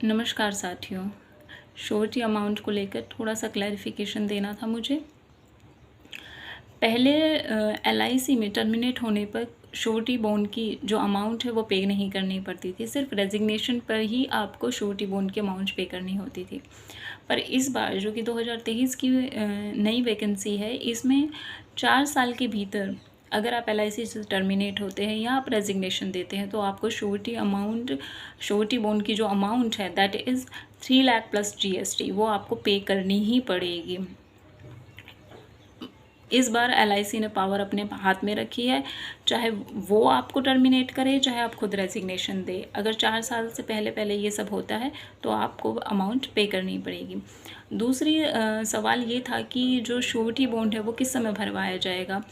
नमस्कार साथियों। Surety amount को लेकर थोड़ा सा क्लैरिफिकेशन देना था मुझे। पहले LIC में टर्मिनेट होने पर श्योरिटी बॉन्ड की जो अमाउंट है वो पे नहीं करनी पड़ती थी, सिर्फ रेजिग्नेशन पर ही आपको श्योरिटी बॉन्ड की अमाउंट पे करनी होती थी। पर इस बार जो कि 2023 की नई वैकेंसी है, इसमें 4 साल के भीतर अगर आप LIC से टर्मिनेट होते हैं या आप रेजिग्नेशन देते हैं तो आपको श्योरिटी बॉन्ड की जो अमाउंट है that is 3 lakh plus GST वो आपको पे करनी ही पड़ेगी। इस बार LIC ने पावर अपने हाथ में रखी है, चाहे वो आपको टर्मिनेट करे चाहे आप खुद रेजिग्नेशन दे। अगर 4 साल से पहले ये सब होता है तो आपको अमाउंट पे करनी पड़ेगी। दूसरी सवाल ये था कि जो श्योरिटी बॉन्ड है वो किस समय भरवाया जाएगा।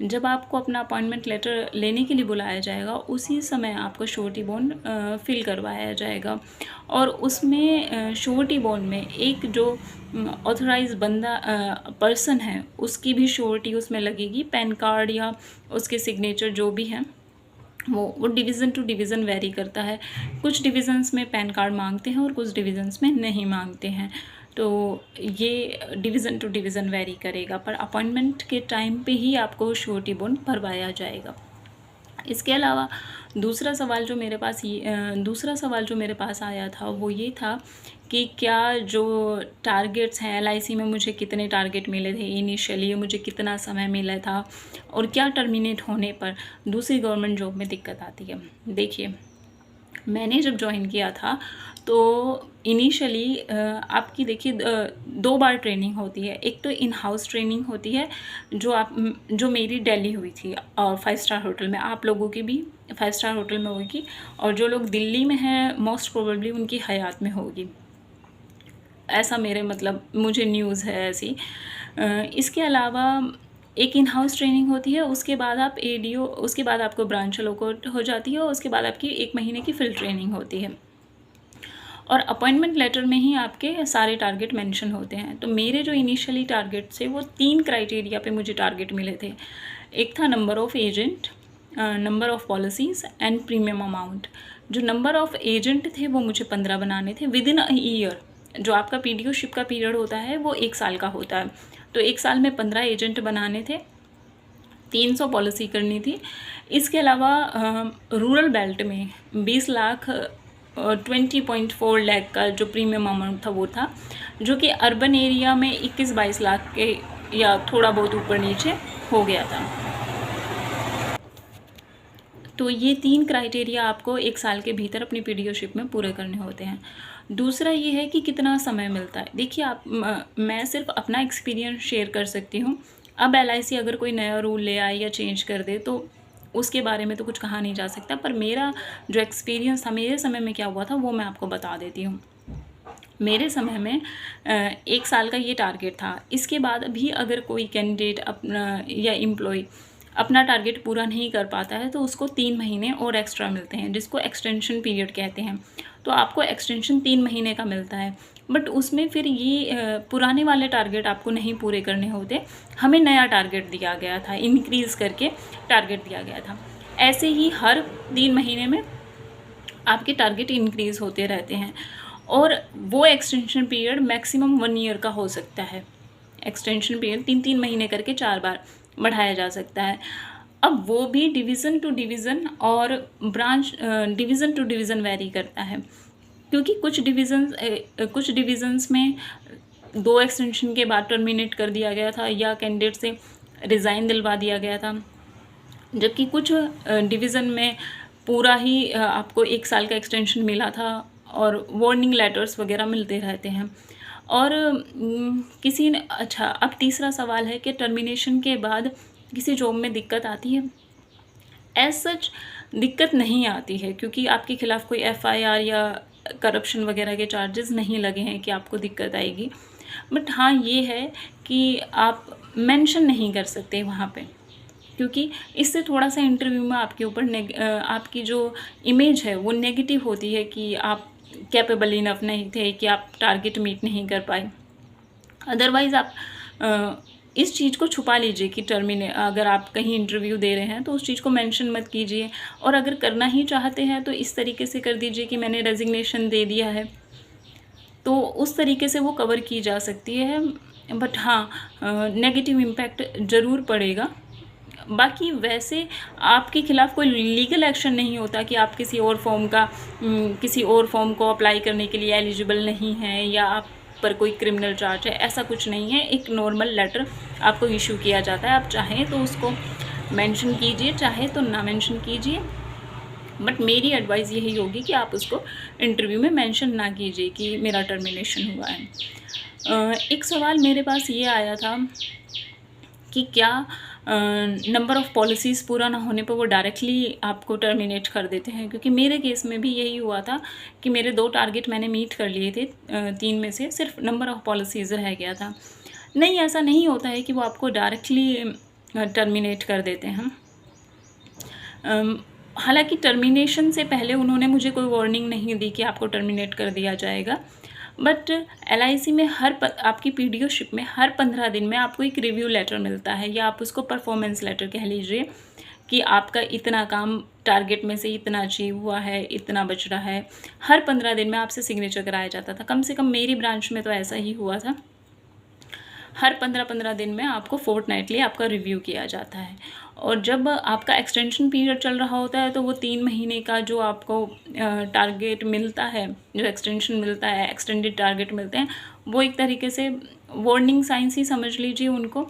जब आपको अपना अपॉइंटमेंट लेटर लेने के लिए बुलाया जाएगा उसी समय आपको श्योरिटी बॉन्ड फिल करवाया जाएगा और उसमें श्योरिटी बॉन्ड में एक जो ऑथराइज बंदा पर्सन है उसकी भी श्योरिटी उसमें लगेगी। पैन कार्ड या उसके सिग्नेचर जो भी हैं वो डिवीज़न टू डिवीज़न वेरी करता है। कुछ डिवीज़न्स में पैन कार्ड मांगते हैं और कुछ डिवीज़न्स में नहीं मांगते हैं, तो ये डिवीज़न टू डिवीज़न वेरी करेगा। पर अपॉइंटमेंट के टाइम पे ही आपको श्योरिटी बॉन्ड भरवाया जाएगा। इसके अलावा दूसरा सवाल जो मेरे पास आया था वो ये था कि क्या जो टारगेट्स हैं LIC में मुझे कितने टारगेट मिले थे इनिशियली, मुझे कितना समय मिला था और क्या टर्मिनेट होने पर दूसरी गवर्नमेंट जॉब में दिक्कत आती है। देखिए, मैंने जब ज्वाइन किया था तो इनिशियली आपकी देखिए 2 बार ट्रेनिंग होती है। एक तो इन हाउस ट्रेनिंग होती है जो मेरी दिल्ली हुई थी और 5 स्टार होटल में, आप लोगों की भी 5 स्टार होटल में होगी और जो लोग दिल्ली में हैं मोस्ट प्रोबेबली उनकी हयात में होगी, ऐसा मुझे न्यूज़ है ऐसी। इसके अलावा एक इन हाउस ट्रेनिंग होती है, उसके बाद आप ADO, उसके बाद आपको ब्रांच अलॉट हो जाती है और उसके बाद आपकी 1 महीने की फील्ड ट्रेनिंग होती है और अपॉइंटमेंट लेटर में ही आपके सारे टारगेट मेंशन होते हैं। तो मेरे जो इनिशियली टारगेट थे वो 3 क्राइटेरिया पे मुझे टारगेट मिले थे। एक था number of agent, number of policies and premium amount. जो नंबर ऑफ़ एजेंट थे वो मुझे 15 बनाने थे विदिन अ ईयर। जो आपका PDO शिप का पीरियड होता है वो 1 साल का होता है, तो 1 साल में 15 एजेंट बनाने थे, 300 पॉलिसी करनी थी। इसके अलावा रूरल बेल्ट में 20 लाख 20.4 लाख का जो प्रीमियम अमाउंट था वो था, जो कि अर्बन एरिया में 21-22 लाख के या थोड़ा बहुत ऊपर नीचे हो गया था। तो ये 3 क्राइटेरिया आपको 1 साल के भीतर अपनी PDO शिप में पूरे करने होते हैं। दूसरा ये है कि कितना समय मिलता है। देखिए, मैं सिर्फ अपना एक्सपीरियंस शेयर कर सकती हूँ। अब LIC अगर कोई नया रूल ले आए या चेंज कर दे तो उसके बारे में तो कुछ कहा नहीं जा सकता, पर मेरा जो एक्सपीरियंस था, मेरे समय में क्या हुआ था वो मैं आपको बता देती हूँ। मेरे समय में 1 साल का ये टारगेट था। इसके बाद भी अगर कोई कैंडिडेट अपना या एम्प्लॉय अपना टारगेट पूरा नहीं कर पाता है तो उसको 3 महीने और एक्स्ट्रा मिलते हैं, जिसको एक्सटेंशन पीरियड कहते हैं। तो आपको एक्सटेंशन 3 महीने का मिलता है, बट उसमें फिर ये पुराने वाले टारगेट आपको नहीं पूरे करने होते, हमें नया टारगेट दिया गया था, इंक्रीज़ करके टारगेट दिया गया था। ऐसे ही हर 3 महीने में आपके टारगेट इंक्रीज़ होते रहते हैं और वो एक्सटेंशन पीरियड मैक्सिमम 1 ईयर का हो सकता है। एक्सटेंशन पीरियड 3-3 महीने करके 4 बार बढ़ाया जा सकता है। अब वो भी डिवीज़न टू डिवीज़न और branch division to division vary करता है, क्योंकि कुछ डिवीज़न्स में 2 एक्सटेंशन के बाद टर्मिनेट कर दिया गया था या कैंडिडेट से रिज़ाइन दिलवा दिया गया था, जबकि कुछ डिवीज़न में पूरा ही आपको 1 साल का एक्सटेंशन मिला था और वार्निंग लेटर्स वगैरह मिलते रहते हैं। और अब तीसरा सवाल है कि टर्मिनेशन के बाद किसी जॉब में दिक्कत आती है। एज सच दिक्कत नहीं आती है, क्योंकि आपके खिलाफ़ कोई FIR या करप्शन वगैरह के चार्जेस नहीं लगे हैं कि आपको दिक्कत आएगी। बट हाँ, ये है कि आप मेंशन नहीं कर सकते वहाँ पे, क्योंकि इससे थोड़ा सा इंटरव्यू में आपके ऊपर आपकी जो इमेज है वो नेगेटिव होती है कि आप कैपेबल इनफ नहीं थे, कि आप टारगेट मीट नहीं कर पाए। अदरवाइज़ आप इस चीज़ को छुपा लीजिए कि अगर आप कहीं इंटरव्यू दे रहे हैं तो उस चीज़ को मेंशन मत कीजिए, और अगर करना ही चाहते हैं तो इस तरीके से कर दीजिए कि मैंने रेजिग्नेशन दे दिया है तो उस तरीके से वो कवर की जा सकती है। बट हाँ, नेगेटिव इम्पैक्ट ज़रूर पड़ेगा। बाकी वैसे आपके खिलाफ़ कोई लीगल एक्शन नहीं होता कि आप किसी और फॉर्म को अप्लाई करने के लिए एलिजिबल नहीं हैं या आप पर कोई क्रिमिनल चार्ज है, ऐसा कुछ नहीं है। एक नॉर्मल लेटर आपको इशू किया जाता है, आप चाहें तो उसको मेंशन कीजिए, चाहे तो ना मेंशन कीजिए। बट मेरी एडवाइस यही होगी कि आप उसको इंटरव्यू में मेंशन ना कीजिए कि मेरा टर्मिनेशन हुआ है। एक सवाल मेरे पास ये आया था कि क्या नंबर ऑफ़ पॉलिसीज़ पूरा ना होने पर वो डायरेक्टली आपको टर्मिनेट कर देते हैं, क्योंकि मेरे केस में भी यही हुआ था कि मेरे 2 टारगेट मैंने मीट कर लिए थे, 3 में से सिर्फ नंबर ऑफ़ पॉलिसीज़ रह गया था। नहीं, ऐसा नहीं होता है कि वो आपको डायरेक्टली टर्मिनेट कर देते हैं। हालांकि टर्मिनेशन से पहले उन्होंने मुझे कोई वार्निंग नहीं दी कि आपको टर्मिनेट कर दिया जाएगा, बट LIC में आपकी पीडीओशिप में हर 15 दिन में आपको एक रिव्यू लेटर मिलता है, या आप उसको परफॉर्मेंस लेटर कह लीजिए, कि आपका इतना काम टारगेट में से इतना अचीव हुआ है, इतना बच रहा है। हर 15 दिन में आपसे सिग्नेचर कराया जाता था। कम से कम मेरी ब्रांच में तो ऐसा ही हुआ था। हर 15-15 दिन में आपको फोर्टनाइटली आपका रिव्यू किया जाता है। और जब आपका एक्सटेंशन पीरियड चल रहा होता है तो वो 3 महीने का जो आपको टारगेट मिलता है, जो एक्सटेंशन मिलता है, एक्सटेंडेड टारगेट मिलते हैं, वो एक तरीके से वार्निंग साइंस ही समझ लीजिए उनको।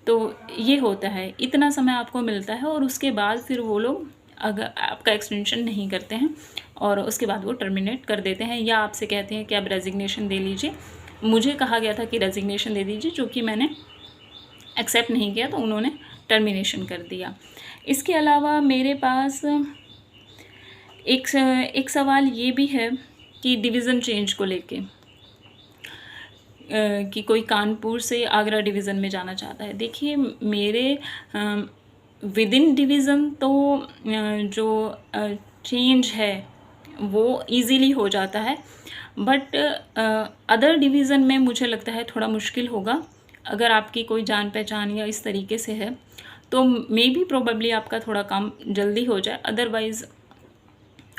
तो ये होता है, इतना समय आपको मिलता है और उसके बाद फिर वो लोग अगर आपका एक्सटेंशन नहीं करते हैं और उसके बाद वो टर्मिनेट कर देते हैं, या आपसे कहते हैं कि आप रेजिग्नेशन दे लीजिए। मुझे कहा गया था कि रेजिग्नेशन दे दीजिए, जो कि मैंने एक्सेप्ट नहीं किया, तो उन्होंने टर्मिनेशन कर दिया। इसके अलावा मेरे पास एक सवाल ये भी है कि डिवीज़न चेंज को लेके, कि कोई कानपुर से आगरा डिवीज़न में जाना चाहता है। देखिए, मेरे विद इन डिवीज़न तो जो चेंज है वो इजीली हो जाता है, बट अदर डिवीज़न में मुझे लगता है थोड़ा मुश्किल होगा। अगर आपकी कोई जान पहचान या इस तरीके से है तो मे बी प्रोबेबली आपका थोड़ा काम जल्दी हो जाए, अदरवाइज़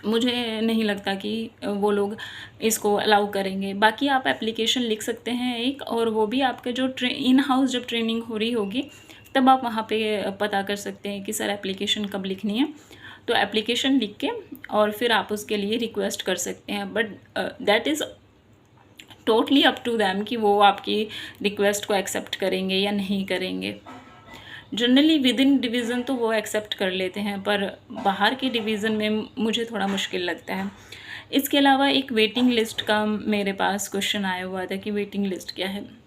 मुझे नहीं लगता कि वो लोग इसको अलाउ करेंगे। बाकी आप एप्लीकेशन लिख सकते हैं एक, और वो भी आपके जो इन हाउस जब ट्रेनिंग हो रही होगी तब आप वहाँ पे पता कर सकते हैं कि सर एप्लीकेशन कब लिखनी है। तो एप्लीकेशन लिख के और फिर आप उसके लिए रिक्वेस्ट कर सकते हैं, but that is totally up to them कि वो आपकी रिक्वेस्ट को एक्सेप्ट करेंगे या नहीं करेंगे। जनरली विद इन डिवीज़न तो वो एक्सेप्ट कर लेते हैं, पर बाहर की डिवीज़न में मुझे थोड़ा मुश्किल लगता है। इसके अलावा एक वेटिंग लिस्ट का मेरे पास क्वेश्चन आया हुआ था कि वेटिंग लिस्ट क्या है,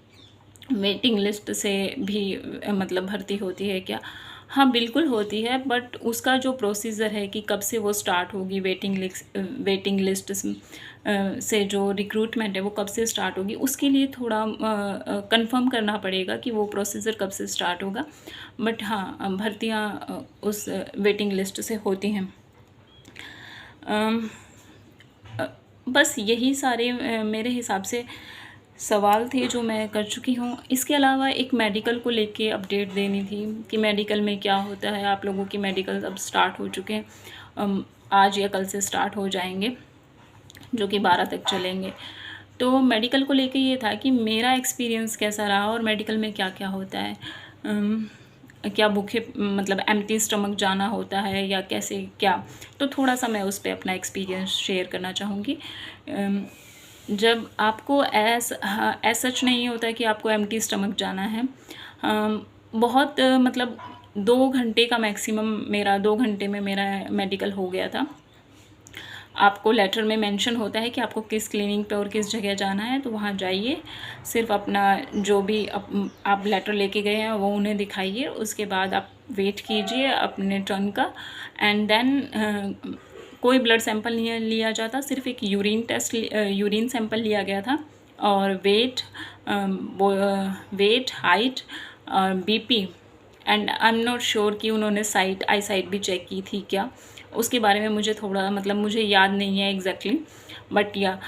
वेटिंग लिस्ट से भी मतलब भर्ती होती है क्या? हाँ, बिल्कुल होती है, बट उसका जो प्रोसीजर है कि कब से वो स्टार्ट होगी, वेटिंग लिस्ट से जो रिक्रूटमेंट है वो कब से स्टार्ट होगी, उसके लिए थोड़ा कंफर्म करना पड़ेगा कि वो प्रोसीजर कब से स्टार्ट होगा। बट हाँ, भर्तियाँ उस वेटिंग लिस्ट से होती हैं। बस यही सारे मेरे हिसाब से सवाल थे जो मैं कर चुकी हूँ। इसके अलावा एक मेडिकल को लेके अपडेट देनी थी कि मेडिकल में क्या होता है। आप लोगों की मेडिकल अब स्टार्ट हो चुके हैं, आज या कल से स्टार्ट हो जाएंगे, जो कि 12 तक चलेंगे। तो मेडिकल को लेके ये था कि मेरा एक्सपीरियंस कैसा रहा और मेडिकल में क्या क्या होता है, क्या भूखे मतलब एम्प्टी स्टमक जाना होता है या कैसे क्या, तो थोड़ा सा मैं उस पर अपना एक्सपीरियंस शेयर करना चाहूँगी। जब आपको सच नहीं होता कि आपको एम्प्टी स्टमक जाना है, बहुत मतलब 2 घंटे का मैक्सिमम, मेरा 2 घंटे में मेरा मेडिकल हो गया था। आपको लेटर में मेंशन होता है कि आपको किस क्लिनिक पे और किस जगह जाना है, तो वहाँ जाइए, सिर्फ अपना जो भी आप लेटर लेके गए हैं वो उन्हें दिखाइए, उसके बाद आप वेट कीजिए अपने टर्न का, एंड देन कोई ब्लड सैंपल नहीं लिया जाता, सिर्फ एक यूरिन सैंपल लिया गया था, और weight, height, BP, and I am not sure कि उन्होंने आई साइट भी चेक की थी क्या, उसके बारे में मुझे थोड़ा मतलब मुझे याद नहीं है एग्जैक्टली, बट या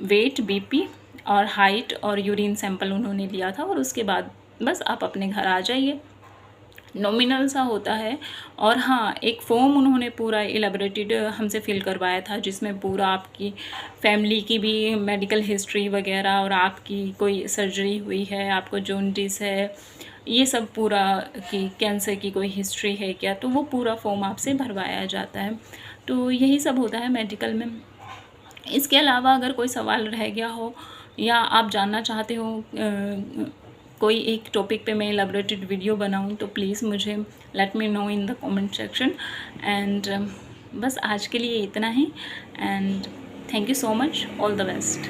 वेट, BP और हाइट और यूरिन सैंपल उन्होंने लिया था, और उसके बाद बस आप अपने घर आ जाइए। नॉमिनल सा होता है। और हाँ, एक फॉर्म उन्होंने पूरा इलेबोरेटेड हमसे फिल करवाया था, जिसमें पूरा आपकी फैमिली की भी मेडिकल हिस्ट्री वगैरह, और आपकी कोई सर्जरी हुई है, आपको जॉन्डिस है, ये सब पूरा, कि कैंसर की कोई हिस्ट्री है क्या, तो वो पूरा फॉर्म आपसे भरवाया जाता है। तो यही सब होता है मेडिकल में। इसके अलावा अगर कोई सवाल रह गया हो या आप जानना चाहते हो कोई एक टॉपिक पे मैं एलैबोरेटेड वीडियो बनाऊं, तो प्लीज़ मुझे let me know in the comment section. And बस आज के लिए इतना ही, and thank you so much, all the best.